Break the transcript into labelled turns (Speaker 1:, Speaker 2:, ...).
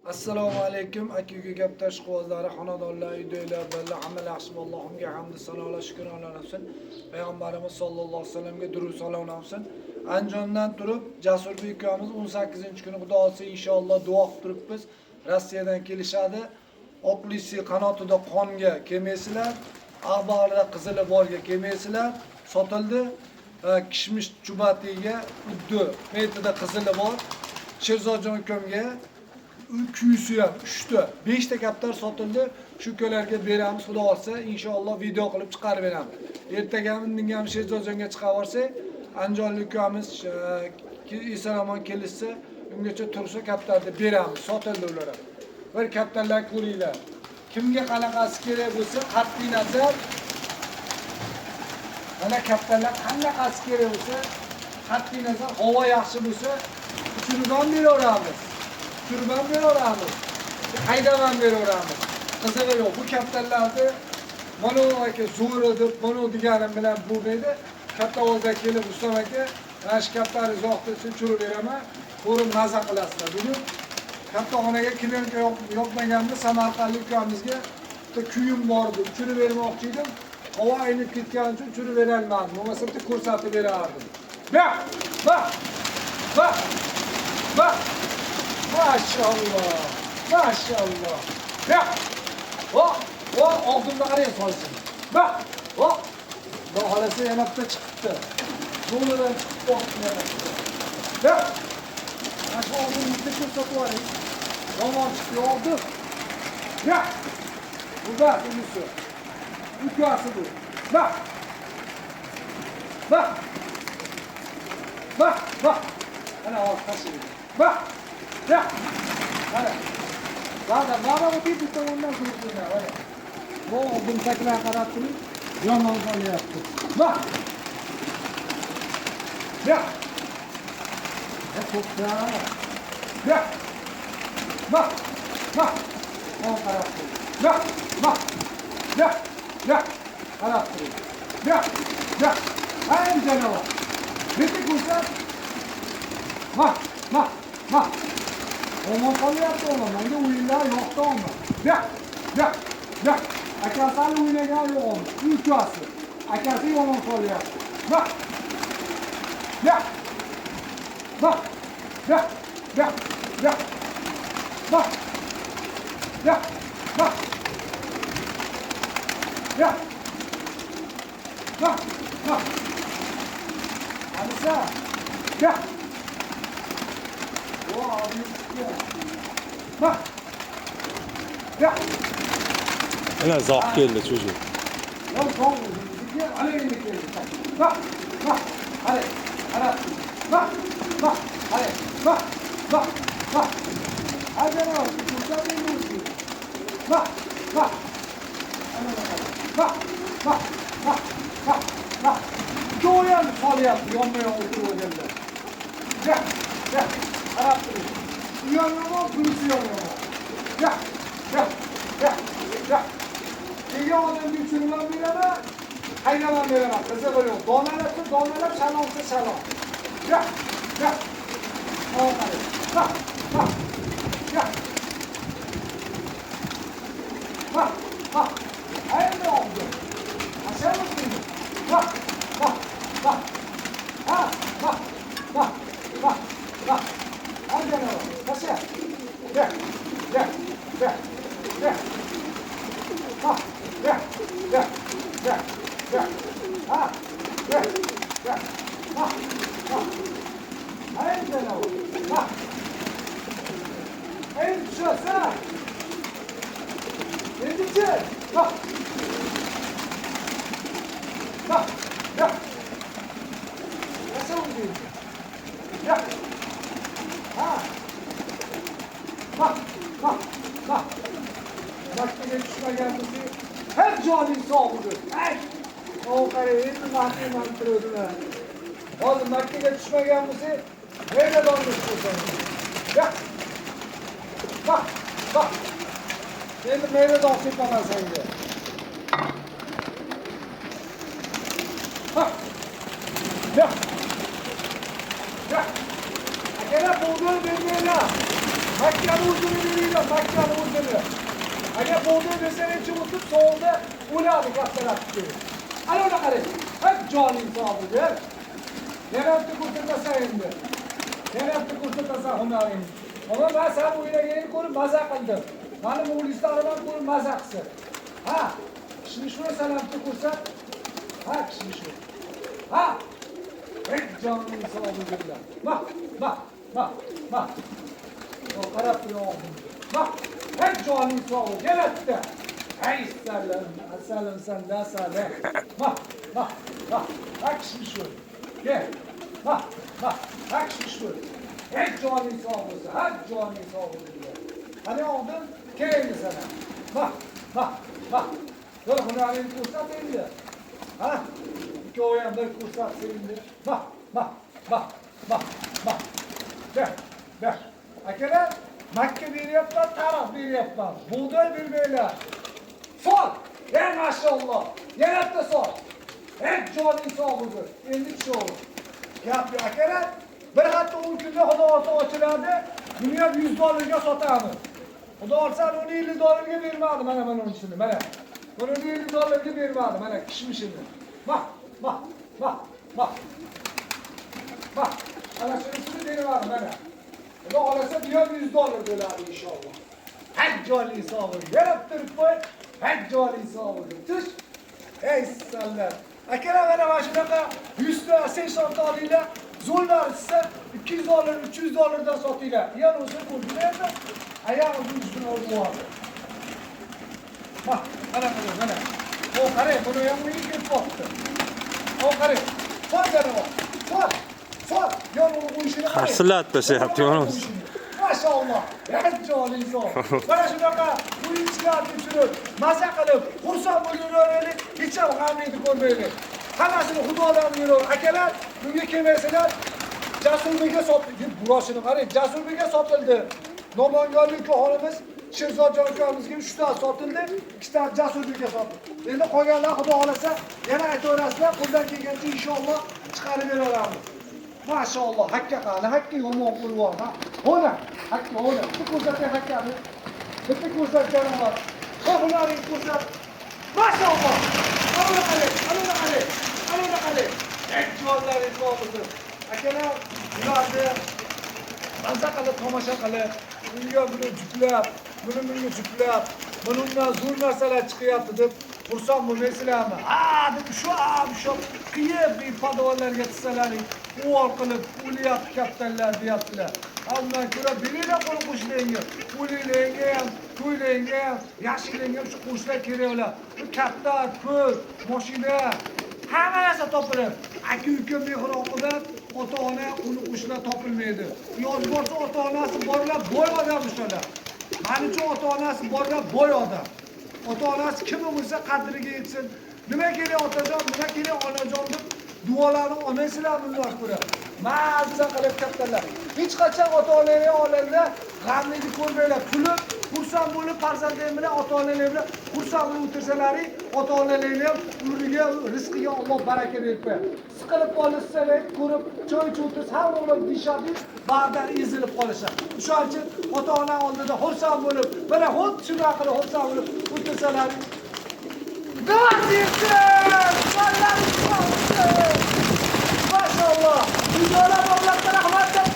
Speaker 1: Assalomu alaykum aka gap tashqozlari xonadonlar uydalar billah amal yaxshi Allohimga hamd sanolar shukronlar olsun. Payg'ambarimiz sollallohu alayhi vasallamga durud salom olsun. Andijondan turib Jasurbek akamiz 18-kuni Xudo olsa inshaalloh duo qilib turibmiz. Rossiyadan kelishadi. Oqlisi qanotida qonga kelmaysizlar, ag'bog'ida qizili borga kelmaysizlar. Sotildi. Kishmish chubatiga uddi, metida qizili bor. Sherzodjon akamga kuyusi ham 3 ta, 5 ta kaptar sotildi. Shu kunlarga beramiz, Xudo olsa inshaalloh video qilib chiqarib beramiz. Ertaga ham Sherzodjonga chiqib borsak, Andijonlik ukamiz eson-omon kelishsa, ungacha tursa kaptarni beramiz, sotildi ular ham. Bir kaptarlar ko'ringlar. Kimga qanaqasi kerak bo'lsa, qat'iy nazar mana kaptarlar qanaqasi kerak bo'lsa, qat'iy nazar havo yaxshi bo'lsa, uchirib beraveramiz. Turban beraveramiz. Haydaman beraveramiz. Qizig'i yo'q. Bu kaptarlarni mana aka zo'ri deb, mana deganim bilan bo'lmaydi. Katta ovozda kelib Rustam aka, mana shu kaptarni uzoqda tushirib beraman. Ko'rib maza qilasizlar. Bugun kattaxonaga klinika yopmaganimda Samarqandlik ukamizga bitta kuyim bor edi. Tushirib bermoqchi edim. Havo aynib ketgani uchun tushirib bera olmadim. Bo'lmasa bitta ko'rsatib berardim. Bak! Maşallah. Maşallah. Bak. O altında araya salsın. Bak. Bahalası yanakta çıktı. Bunların çıktı. Bak. Şu altın muhteşem satı var. Zaman çıktı oldu. Bak. Burada ünlüsü. Ülkası bu. Bak. Hani al taşıydı. Bak. Ya. Hadi. Baba bu bir tutam ondan kurtuldu. Hadi. Bu oldum tekrar karattım. Yaman böyle yaptı. Bak. Ya. Çok güzel. Ya. Bak. O karattı. Ya. Karattı. Ya. Aynen canavar. Bitti kurtar. Bak. Olmaz yaptı oğlum. Bence oyunlar yoktu olmaz. Bak. Akasıyla oynayan yok olmuş. Ülkası. Akası olmaz yaptı. Bak. Alisa. Bak. Bak.
Speaker 2: Ana zah geldi çocuk.
Speaker 1: Yok son gel alevini geldi. Bak. Hadi. Bak. Hadi. Hadi ne oldu? Kurtar beni. Bak. Doğuyan fal yaptı. Yanmaya oturuyor derler. Gel. Araptırıyor. Uyanma, kurusu yanma. Gel. İyi olan bir sürülen bir yana, haynaman bir yana. Kızı böyle. Donalap, şalomsa şalom. Gel. Bak. Hayır ne oldu? Aşağı mı sürüyor? Bak. Hadi canım. Nasıl? Gel. Bak. Gel. Ha. Gel. Bak. Hayır canım. Bak. En şurası. Yedici. Bak. Nasıl oluyor? Ya. Ha. Bak. Makineye düşme gelmesi her canın sağlığı. Her. O kareyi mahkeme antrenörüne. Oğlum makineye düşme gelmesi nerede donmuşsun sen? Ya. Bak. Şimdi nerede donsun bana sence? Bak. Ya. Gene bulduğun bilmeyle. Makkani o'zini deydilar, Makkani o'zini. Agar bo'ldi desangchi o'tib so'lda o'ladi kattalar tutib. Ana uni qarang. Haq joning sog'ligiga. Yana bitta ko'rsatasan endi. Yana bitta ko'rsatasan hunaringni. Ama ben sen bu o'ynaganingni ko'rib maza qildim. Mani muxlislarim ko'rib maza qilsin. Ha, kishini shuni salamni ko'rsat. Ha, kishini shu. Ha. Hech joning sog'ligiga. Bak. Bak. O qarab turibdim. Bak. Hech joning sog'ligiga. Yana bitta. Hey salam sen da salam. Bak. Ha, kishini shu. Gel. Bak. Ha, kishini shu. Hech joning sog' bo'lsa, hech joning sog' bo'lsa. Qani oldin keyin sana. Bak. Yo'q, hunaringni ko'rsat endi. Ha? Ikkovi ham bir ko'rsatsa endi. Bak. Ber. Akalar, Makka beryapman, taraf beryapman. Buğday bermaylar. Sol. Ey maşallah. Yana bitta sol. Hech joning sog' bo'lsa. Endi shu. Gap akalar. Bir hafta 10 kunda xudo olsa ochiladi, buni ham $100 sotamiz. Xudo olsa uni $50 bermadi mana unisini, mana. Buni $50 bermadi, mana kishmishini. Bak. Ana shunisini bermadi mana. Xudo olsa bu ham $100 bo'ladi inshaalloh. Hech joning sog' bo'lsin. Yarab turibdi, hech joning sog' bo'lsin. Tush. Ey sallar. Akalar mana shunaqa 100 ta 80 ta olinglar. Zo'llar ise $200, $300'dan sotinglar. Yan o'zi ko'rdilarda, oyoq uchidan olib. Bak, mana. O qarang, buni ham uyga qopdi. O qarang. Sol. Yon o'yishini qarang.
Speaker 2: Qarsilab tashyapti yonimiz.
Speaker 1: Maşallah. Hech joning sog'. Mana shunaqa o'yinchilarni tushirib, maza qilib, xursand bo'laveraylik, hech ham g'amingni ko'rmaylik. Hammasini xudodan yurur. Akalar, bunga kelmaysizlar. Jasurbekka sotildi. Buroshini qarang, Jasurbekka sotildi. Namanganlik aholimiz Sherzodjon akamizga 3 ta sotildi, 2 ta Jasurbekka sotildi. Endi qolganlar xudo xolasa yana aytaverasizlar, qo'ldan kelgancha inshaalloh chiqarib beramiz. Maşallah, hakka qani, hakka yomon qo'yibman. Hona, hakka. Bitta ko'rsatgan hakkani. Bitta ko'rsatganim bor. Qo'llaring ko'rsat. Maşallah. Ana qarang. Hech joylaringiz bo'lsin. Akalar, ularni manza qilib tomosha qilib, bunga juplab, bunga juplab, bundan zo'r narsalar chiqyapti deb xursand bo'lmaysizlarmi? Deb shu qiyib podvallarga qilsalaring, o'l qilib, o'lyapti kapitallar deyaptilar. Undan ko'ra beringlar qo'l qo'shilanga, o'linglarga ham, to'ylarga ham, yashillarga ham shu qo'shlar keraklar. Bu katta pul, mashina, hamma narsa topiladi. Aka-uka mehr-oqibat, ota-ona, qo'ni-qo'shnilar topilmaydi. Yosh bo'lsa ota-onasi borlar, boy odam o'shalar. Menimcha ota-onasi borlar, boy odam. Ota-onasi kim bo'lsa qadriga yetsin. Nima kerak otajon, nima kerak onajon deb duolarni olmaysizlar bundan ko'ra. Mazza qilib kattalar. Hech qachon ota-onalarni olamda g'amni ko'rmanglar. Kulib, xursand bo'lib farzandlar bilan ota-onalar bilan xursand bo'lib o'tirsalaring, ota-onalarni ham umriga, rizqiga Alloh baraka berib qo'yadi. Siqilib qolsalar, ko'rib, choy ichib o'tirsa, har o'g'lim dishadi, ba'dan ezilib qolishadi. Shuning uchun ota-ona oldida xursand bo'lib, mana xuddi shunday qilib xursand bo'lib o'tirsalaring. Maşallah. Videolar rahmatlar.